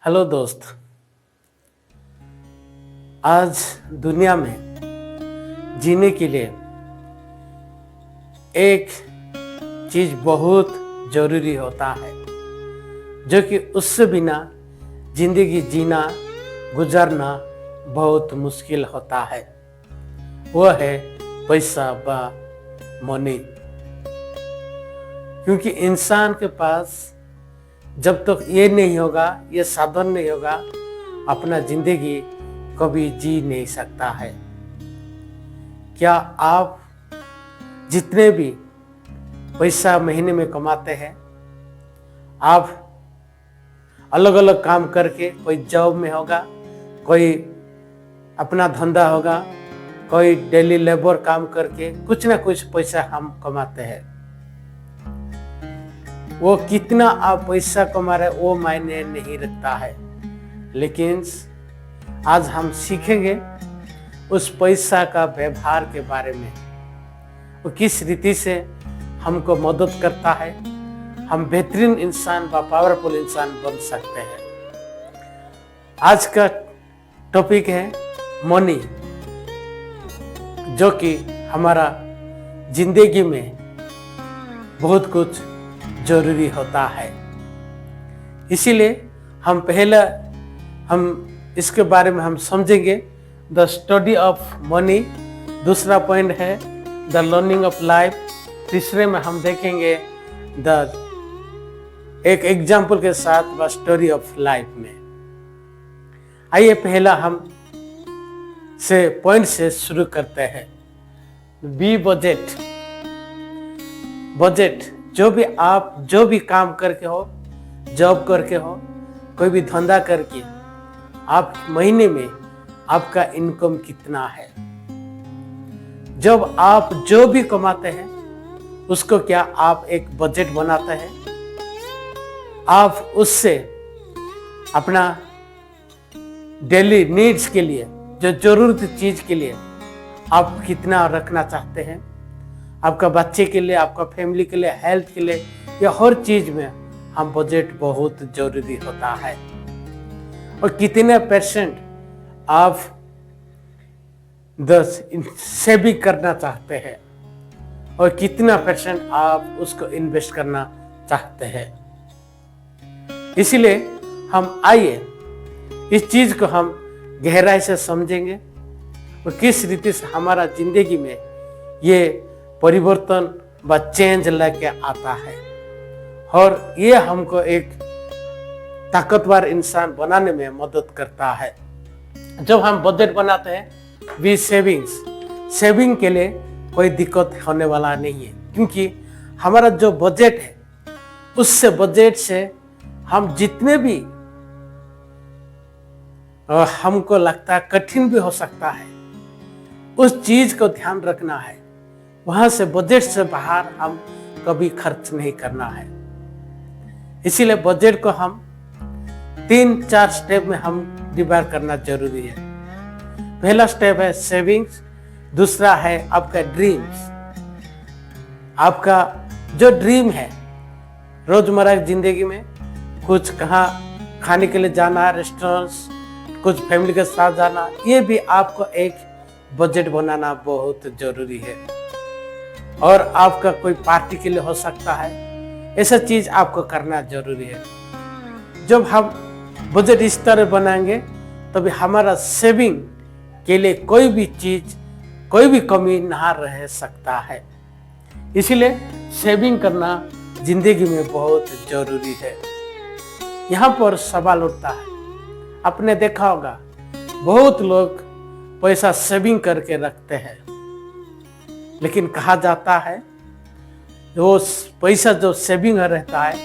Hello दोस्त। आज दुनिया में जीने के लिए एक चीज बहुत जरूरी होता है, जो कि उससे बिना जिंदगी जीना गुजारना बहुत मुश्किल होता है। वह है पैसा व मनी। क्योंकि इंसान के पास जब तक ये नहीं होगा, ये साधन नहीं होगा, अपना जिंदगी कभी जी नहीं सकता है। क्या आप जितने भी पैसा महीने में कमाते हैं, आप अलग अलग काम करके, कोई जॉब में होगा, कोई अपना धंधा होगा, कोई डेली लेबर काम करके कुछ ना कुछ पैसा हम कमाते हैं। वो कितना आप पैसा कमा रहे वो मायने नहीं रखता है, लेकिन आज हम सीखेंगे उस पैसा का व्यवहार के बारे में। वो किस रीति से हमको मदद करता है, हम बेहतरीन इंसान व पावरफुल इंसान बन सकते हैं। आज का टॉपिक है मनी, जो कि हमारा जिंदगी में बहुत कुछ जरूरी होता है। इसीलिए हम इसके बारे में हम समझेंगे द स्टडी ऑफ मनी। दूसरा पॉइंट है द लर्निंग ऑफ लाइफ। तीसरे में हम देखेंगे एक एग्जाम्पल के साथ द स्टोरी ऑफ लाइफ में। आइए पहला हम से पॉइंट से शुरू करते हैं। B budget. बजट आप जो भी काम करके हो, जॉब करके हो, कोई भी धंधा करके, आप महीने में आपका इनकम कितना है। जब आप जो भी कमाते हैं उसको क्या आप एक बजट बनाते हैं। आप उससे अपना डेली नीड्स के लिए, जो जरूरत चीज के लिए आप कितना रखना चाहते हैं। आपका बच्चे के लिए, आपका फैमिली के लिए, हेल्थ के लिए, या हर चीज में हम बजट बहुत जरूरी होता है। और कितने परसेंट आप सेविंग करना चाहते हैं और कितना परसेंट आप उसको इन्वेस्ट करना चाहते हैं। इसीलिए हम आइए इस चीज को हम गहराई से समझेंगे और किस रीति से हमारा जिंदगी में ये परिवर्तन व चेंज लेके आता है, और ये हमको एक ताकतवर इंसान बनाने में मदद करता है। जब हम बजट बनाते हैं वी सेविंग के लिए कोई दिक्कत होने वाला नहीं है, क्योंकि हमारा जो बजट है उससे बजट से हम जितने भी हमको लगता है कठिन भी हो सकता है, उस चीज को ध्यान रखना है। वहां से बजट से बाहर हम कभी खर्च नहीं करना है। इसीलिए बजट को हम 3-4 स्टेप में हम डिवाइड करना जरूरी है। पहला स्टेप है सेविंग्स। दूसरा है आपका ड्रीम्स। आपका जो ड्रीम है रोजमर्रा की जिंदगी में, कुछ कहाँ खाने के लिए जाना, रेस्टोरेंट्स, कुछ फैमिली के साथ जाना, ये भी आपको एक बजट बनाना बहुत जरूरी है। और आपका कोई पार्टी के लिए हो सकता है, ऐसा चीज आपको करना जरूरी है। जब हम बजट इस तरह बनाएंगे तभी हमारा सेविंग के लिए कोई भी चीज, कोई भी कमी ना रह सकता है। इसीलिए सेविंग करना जिंदगी में बहुत जरूरी है। यहाँ पर सवाल उठता है, आपने देखा होगा बहुत लोग पैसा सेविंग करके रखते हैं, लेकिन कहा जाता है वो पैसा जो सेविंग रहता है,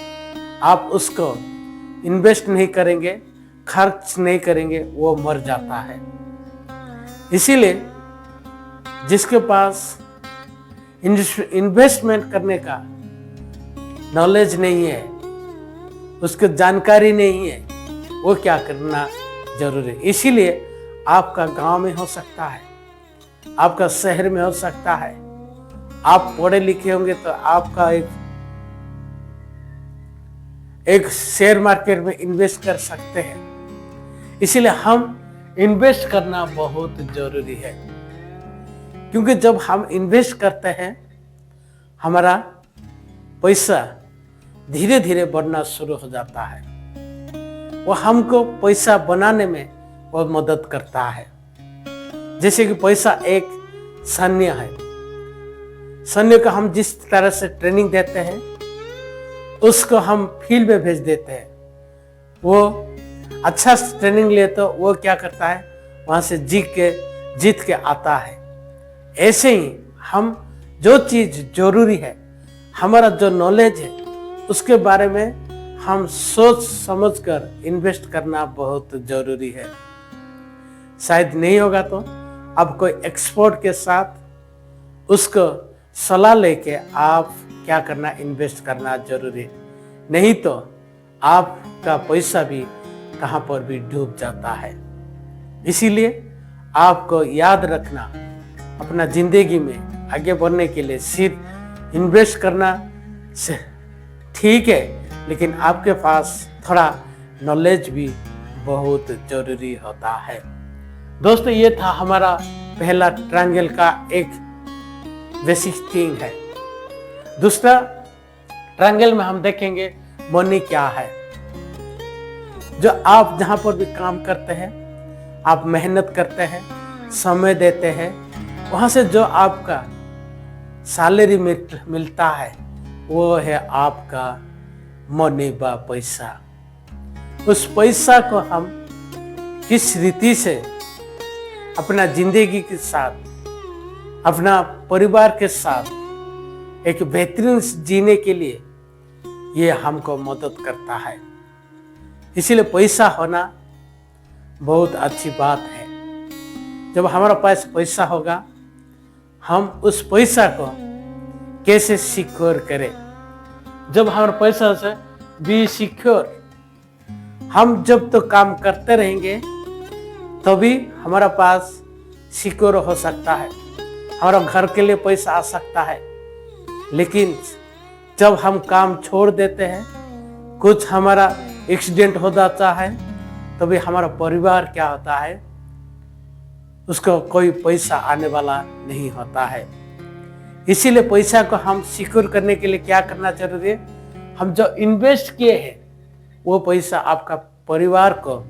आप उसको इन्वेस्ट नहीं करेंगे, खर्च नहीं करेंगे, वो मर जाता है। इसीलिए जिसके पास इन्वेस्टमेंट करने का नॉलेज नहीं है, उसको जानकारी नहीं है, वो क्या करना जरूरी है। इसीलिए आपका गांव में हो सकता है, आपका शहर में हो सकता है, आप पढ़े लिखे होंगे तो आपका एक शेयर मार्केट में इन्वेस्ट कर सकते हैं। इसीलिए हम इन्वेस्ट करना बहुत जरूरी है, क्योंकि जब हम इन्वेस्ट करते हैं हमारा पैसा धीरे धीरे बढ़ना शुरू हो जाता है। वो हमको पैसा बनाने में वो मदद करता है। जैसे कि पैसा एक सैन्य है, सैन्य को हम जिस तरह से ट्रेनिंग देते हैं उसको हम फील्ड में भेज देते हैं। वो अच्छा ट्रेनिंग ले तो वो क्या करता है, वहां से जीत के आता है। ऐसे ही हम जो चीज जरूरी है, हमारा जो नॉलेज है, उसके बारे में हम सोच समझकर इन्वेस्ट करना बहुत जरूरी है। शायद नहीं होगा तो अब कोई एक्सपर्ट के साथ उसको सलाह लेके आप क्या करना, इन्वेस्ट करना जरूरी, नहीं तो आपका पैसा भी कहां पर भी डूब जाता है। इसीलिए आपको याद रखना, अपना जिंदगी में आगे बढ़ने के लिए सिर्फ इन्वेस्ट करना से ठीक है, लेकिन आपके पास थोड़ा नॉलेज भी बहुत जरूरी होता है। दोस्तों, ये था हमारा पहला ट्रायंगल का एक बेसिक थिंग है। दूसरा ट्रायंगल में हम देखेंगे मनी क्या है। जो आप जहां पर भी काम करते हैं, आप मेहनत करते हैं, समय देते हैं, वहां से जो आपका सैलरी मिलता है वो है आपका मनी बा पैसा। उस पैसा को हम किस रीति से अपना जिंदगी के साथ, अपना परिवार के साथ एक बेहतरीन जीने के लिए ये हमको मदद करता है। इसीलिए पैसा होना बहुत अच्छी बात है। जब हमारा पास पैसा होगा, हम उस पैसा को कैसे सिक्योर करें। जब हमारे पैसा से बी सिक्योर, हम जब तो काम करते रहेंगे तभी हमारा पास सिक्योर हो सकता है, हमारा घर के लिए पैसा आ सकता है। लेकिन जब हम काम छोड़ देते हैं, कुछ हमारा एक्सीडेंट हो जाता है, तभी हमारा परिवार क्या होता है, उसको कोई पैसा आने वाला नहीं होता है। इसीलिए पैसा को हम सिक्योर करने के लिए क्या करना जरूरी है, हम जो इन्वेस्ट किए हैं वो पैसा आपका परिवार को,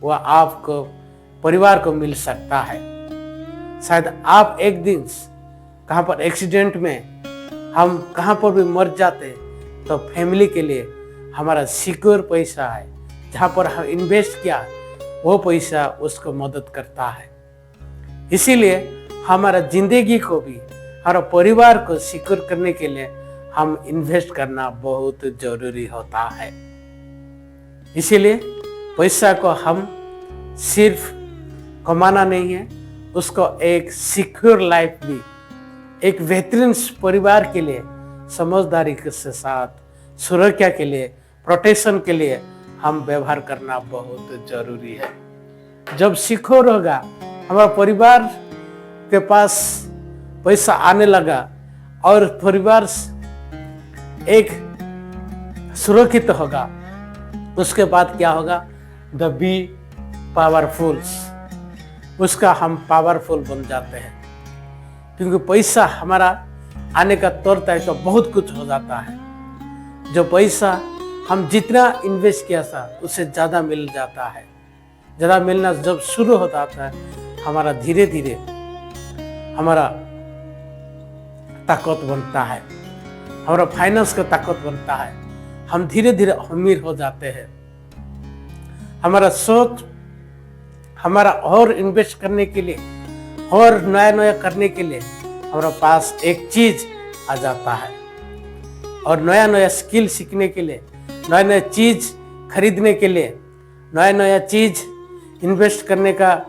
वह आपको परिवार को मिल सकता है। शायद आप एक दिन कहाँ पर एक्सीडेंट में हम कहाँ पर भी मर जाते, तो फैमिली के लिए हमारा सिक्योर पैसा है, जहाँ पर हम इन्वेस्ट किया वो पैसा उसको मदद करता है। इसीलिए हमारा जिंदगी को भी, हमारा परिवार को सिक्योर करने के लिए हम इन्वेस्ट करना बहुत जरूरी होता है। इसीलिए पैसा को हम सिर्फ कमाना नहीं है, उसको एक सिक्योर लाइफ भी, एक बेहतरीन परिवार के लिए समझदारी के साथ, सुरक्षा के लिए, प्रोटेक्शन के लिए हम व्यवहार करना बहुत जरूरी है। जब सिक्योर होगा, हमारा परिवार के पास पैसा आने लगा और परिवार एक सुरक्षित होगा, उसके बाद क्या होगा, द बी पावरफुल्स, उसका हम पावरफुल बन जाते हैं। क्योंकि पैसा हमारा आने का तौर तरीका बहुत कुछ हो जाता है। जो पैसा हम जितना इन्वेस्ट किया था उससे ज़्यादा मिल जाता है। ज़्यादा मिलना जब शुरू हो जाता है, हमारा धीरे धीरे हमारा ताकत बनता है, हमारा फाइनेंस का ताकत बनता है, हम धीरे धीरे अमीर हो जाते हैं। हमारा सोच, हमारा और इन्वेस्ट करने के लिए और नया नया करने के लिए हमारे पास एक चीज आ जाता है, और नया नया स्किल सीखने के लिए, नया नया चीज खरीदने के लिए, नया नया चीज इन्वेस्ट करने का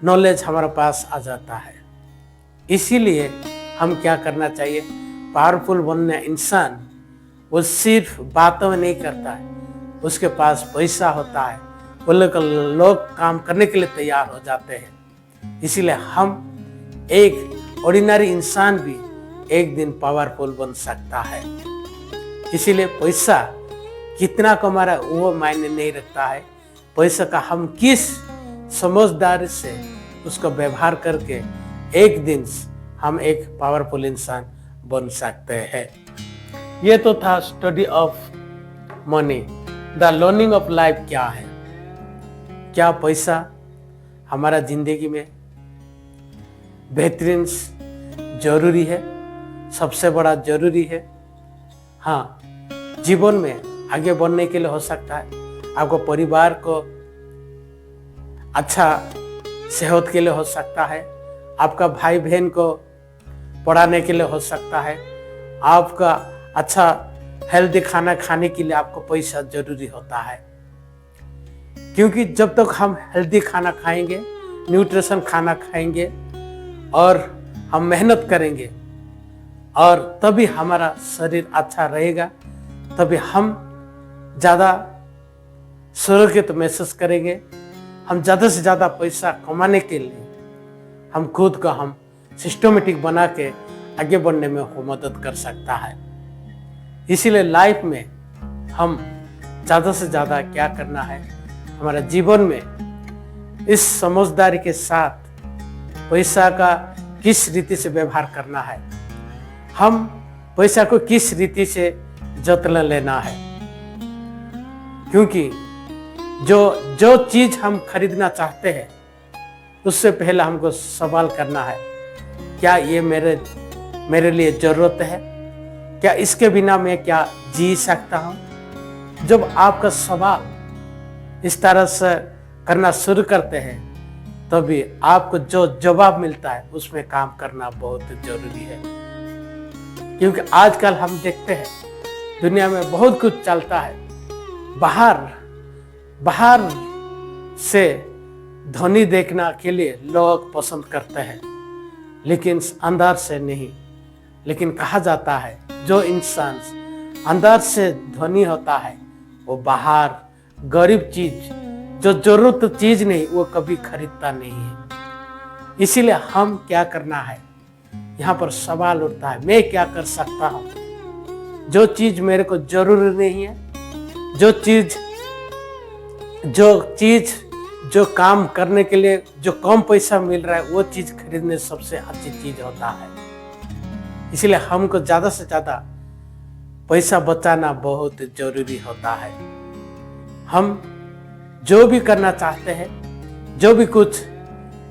नॉलेज हमारे पास आ जाता है। इसीलिए हम क्या करना चाहिए, पावरफुल बनना इंसान वो सिर्फ बातों में नहीं करता है, उसके पास पैसा होता है, वो लोग काम करने के लिए तैयार हो जाते हैं। इसीलिए हम एक ऑर्डिनरी इंसान भी एक दिन पावरफुल बन सकता है। इसीलिए पैसा कितना कमा रहा है वो मायने नहीं रखता है, पैसे का हम किस समझदारी से उसको व्यवहार करके एक दिन हम एक पावरफुल इंसान बन सकते हैं। ये तो था study of money. The learning of life क्या है? क्या पैसा हमारा जिंदगी में बेहतरीन जरूरी है, सबसे बड़ा जरूरी है? हाँ, जीवन में आगे बढ़ने के लिए हो सकता है, आपको परिवार को अच्छा सेहत के लिए हो सकता है, आपका भाई बहन को पढ़ाने के लिए हो सकता है, आपका अच्छा हेल्दी खाना खाने के लिए आपको पैसा जरूरी होता है। क्योंकि जब तक हम हेल्दी खाना खाएंगे, न्यूट्रिशन खाना खाएंगे और हम मेहनत करेंगे और तभी हमारा शरीर अच्छा रहेगा, तभी हम ज़्यादा सुरक्षित महसूस करेंगे। हम ज़्यादा से ज़्यादा पैसा कमाने के लिए हम खुद को हम सिस्टमेटिक बना के आगे बढ़ने में वो मदद कर सकता है। इसीलिए लाइफ में हम ज़्यादा से ज़्यादा क्या करना है, हमारा जीवन में इस समझदारी के साथ पैसा का किस रीति से व्यवहार करना है, हम पैसा को किस रीति से जत्न लेना है। क्योंकि जो चीज हम खरीदना चाहते हैं उससे पहले हमको सवाल करना है, क्या ये मेरे लिए जरूरत है? क्या इसके बिना मैं क्या जी सकता हूं? जब आपका सवाल इस तरह से करना शुरू करते हैं तभी आपको जो जवाब मिलता है उसमें काम करना बहुत जरूरी है। क्योंकि आजकल हम देखते हैं दुनिया में बहुत कुछ चलता है, बाहर से धनी देखना के लिए लोग पसंद करते हैं, लेकिन अंदर से नहीं। लेकिन कहा जाता है जो इंसान अंदर से धनी होता है वो बाहर गरीब चीज, जो जरूरत चीज नहीं, वो कभी खरीदता नहीं है। इसीलिए हम क्या करना है, यहाँ पर सवाल उठता है, मैं क्या कर सकता हूँ? जो चीज मेरे को जरूरी नहीं है, जो काम करने के लिए जो कम पैसा मिल रहा है, वो चीज खरीदने सबसे अच्छी चीज होता है। इसलिए हमको ज्यादा से ज्यादा पैसा बचाना बहुत जरूरी होता है। हम जो भी करना चाहते हैं, जो भी कुछ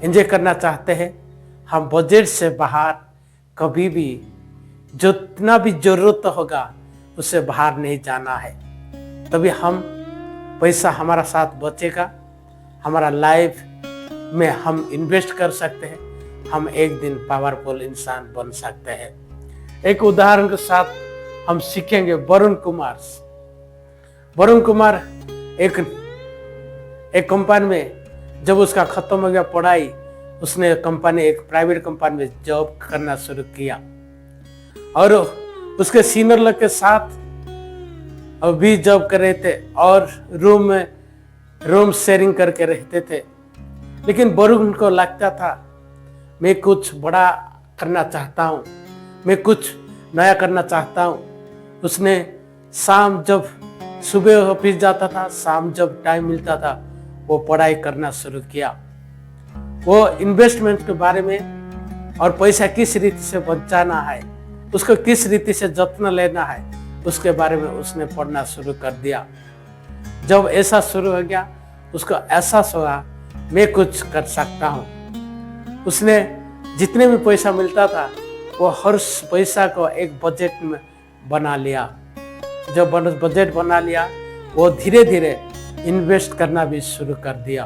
एंजॉय करना चाहते हैं, हम बजट से बाहर कभी भी जितना भी जरूरत होगा उससे बाहर नहीं जाना है। तभी हम पैसा हमारा साथ बचेगा, हमारा लाइफ में हम इन्वेस्ट कर सकते हैं, हम एक दिन पावरफुल इंसान बन सकते हैं। एक उदाहरण के साथ हम सीखेंगे वरुण कुमार एक कंपनी में जब उसका खत्म हो गया पढ़ाई, उसने एक प्राइवेट कंपनी में जॉब करना शुरू किया और उसके सीनियर लोग के साथ भी जॉब कर रहे थे और रूम शेयरिंग करके रहते थे। लेकिन वरुण को लगता था मैं कुछ बड़ा करना चाहता हूँ, मैं कुछ नया करना चाहता हूँ। उसने शाम जब सुबह ऑफिस जाता था, शाम जब टाइम मिलता था, वो पढ़ाई करना शुरू किया। वो इन्वेस्टमेंट के बारे में और पैसा किस रीति से बचाना है, उसको किस रीति से जत्न लेना है, उसके बारे में उसने पढ़ना शुरू कर दिया। जब ऐसा शुरू हो गया, उसको एहसास हुआ मैं कुछ कर सकता हूँ। उसने जितने भी पैसा मिलता था वो हर पैसा को एक बजट में बना लिया। जब बजट बना लिया, वो धीरे धीरे इन्वेस्ट करना भी शुरू कर दिया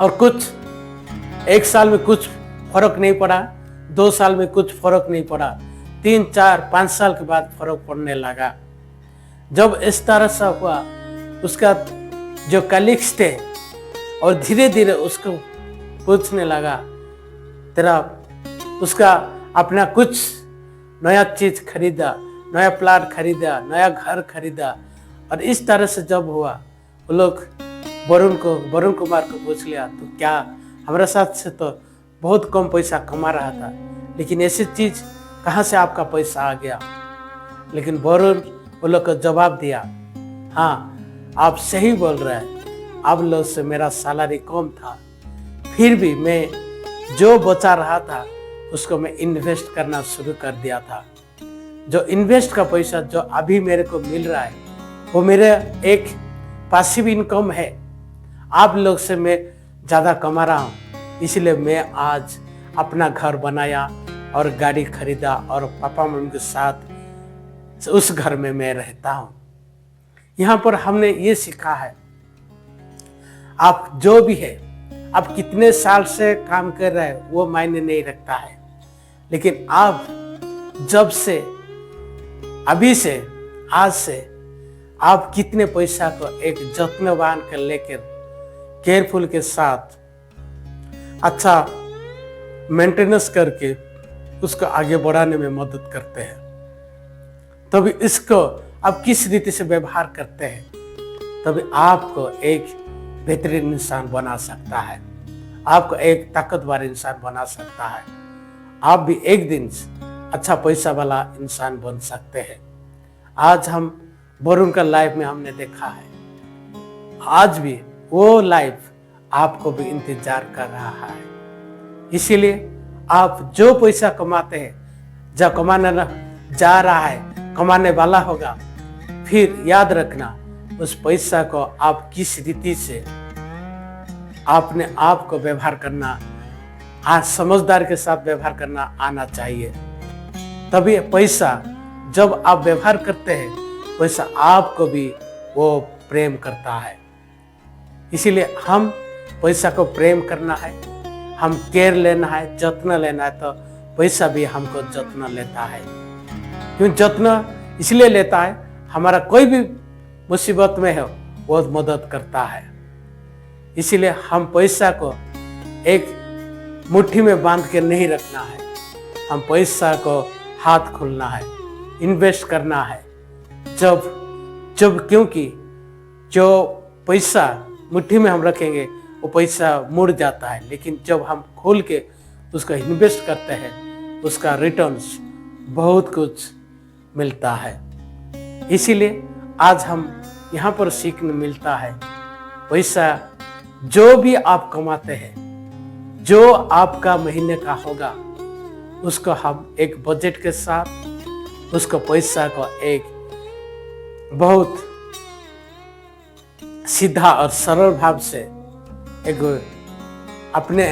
और एक साल में कुछ फर्क नहीं पड़ा, 2 साल में कुछ फर्क नहीं पड़ा, 3, 4, 5 साल के बाद फर्क पड़ने लगा। जब इस तरह से हुआ, उसका जो कलीग्स थे और धीरे धीरे उसको पूछने लगा, उसका अपना कुछ नया चीज खरीदा, नया प्लाट खरीदा, नया घर खरीदा। और इस तरह से जब हुआ, वो लोग वरुण कुमार को पूछ लिया, तो क्या हमारे साथ से तो बहुत कम पैसा कमा रहा था, लेकिन ऐसी चीज कहाँ से आपका पैसा आ गया? लेकिन वरुण वो लोग को जवाब दिया, हाँ आप सही बोल रहे हैं, आप लोग से मेरा सैलरी कम था, फिर भी मैं जो बचा रहा था उसको मैं इन्वेस्ट करना शुरू कर दिया था। जो इन्वेस्ट का पैसा जो अभी मेरे को मिल रहा है वो मेरे एक पासिव इनकम है। आप लोग से मैं ज़्यादा कमा रहा हूँ, इसलिए मैं आज अपना घर बनाया और गाड़ी खरीदा और पापा मम्मी के साथ उस घर में मैं रहता हूँ। यहाँ पर हमने ये सीखा है, आप जो भी है, आप कितने साल से काम कर रहे हैं वो मायने नहीं रखता है, लेकिन आप जब से अभी से आज से आप कितने पैसा को एक जत्नवान कर लेकर केयरफुल के साथ अच्छा मेंटेनेंस करके उसको आगे बढ़ाने में मदद करते हैं, तभी इसको आप किस रीति से व्यवहार करते हैं तभी आपको एक बेहतरीन इंसान बना सकता है, आपको एक ताकतवर इंसान बना सकता है। आप भी एक दिन अच्छा पैसा वाला इंसान बन सकते हैं। आज हम वरुण का लाइफ में हमने देखा है, आज भी वो लाइफ आपको भी इंतजार कर रहा है। इसीलिए आप जो पैसा कमाते हैं, जब कमाने जा रहा है, कमाने वाला होगा, फिर याद रखना उस पैसा को आप किस रीति से अपने आप को व्यवहार करना, आज समझदार के साथ व्यवहार करना आना चाहिए। तभी पैसा जब आप व्यवहार करते हैं, पैसा आपको भी वो प्रेम करता है। इसीलिए हम पैसा को प्रेम करना है, हम केयर लेना है, जत्न लेना है, तो पैसा भी हमको जत्न लेता है। क्यों जत्न इसलिए लेता है, हमारा कोई भी मुसीबत में है वो मदद करता है। इसीलिए हम पैसा को एक मुट्ठी में बांध के नहीं रखना है, हम पैसा को हाथ खोलना है, इन्वेस्ट करना है। जब क्योंकि जो पैसा मुट्ठी में हम रखेंगे वो पैसा मुड़ जाता है, लेकिन जब हम खोल के उसका इन्वेस्ट करते हैं उसका रिटर्न्स बहुत कुछ मिलता है। इसीलिए आज हम यहाँ पर सीखने मिलता है, पैसा जो भी आप कमाते हैं, जो आपका महीने का होगा, उसको हम एक बजट के साथ उसको पैसा को एक बहुत सीधा और सरल भाव से एक अपने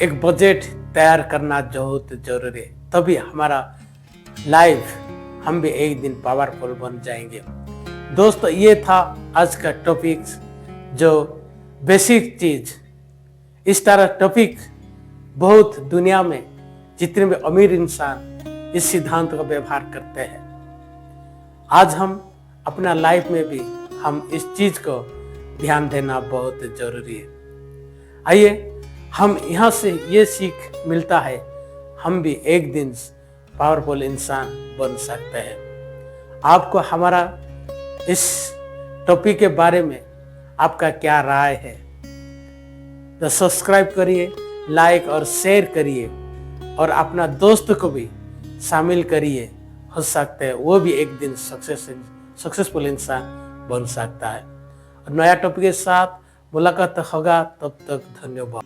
एक बजट तैयार करना बहुत जरूरी है, तभी हमारा लाइफ हम भी एक दिन पावरफुल बन जाएंगे। दोस्तों, ये था आज का टॉपिक, जो बेसिक चीज। इस तरह टॉपिक बहुत दुनिया में जितने भी अमीर इंसान इस सिद्धांत का व्यवहार करते हैं। आज हम अपना लाइफ में भी हम इस चीज को ध्यान देना बहुत जरूरी है। आइए हम यहाँ से ये सीख मिलता है, हम भी एक दिन पावरफुल इंसान बन सकते हैं। आपको हमारा इस टॉपिक के बारे में आपका क्या राय है, तो सब्सक्राइब करिए, लाइक और शेयर करिए और अपना दोस्त को भी शामिल करिए। हो सकता है वो भी एक दिन सक्सेसफुल इंसान बन सकता है। और नया टॉपिक के साथ मुलाकात होगा, तब तक धन्यवाद।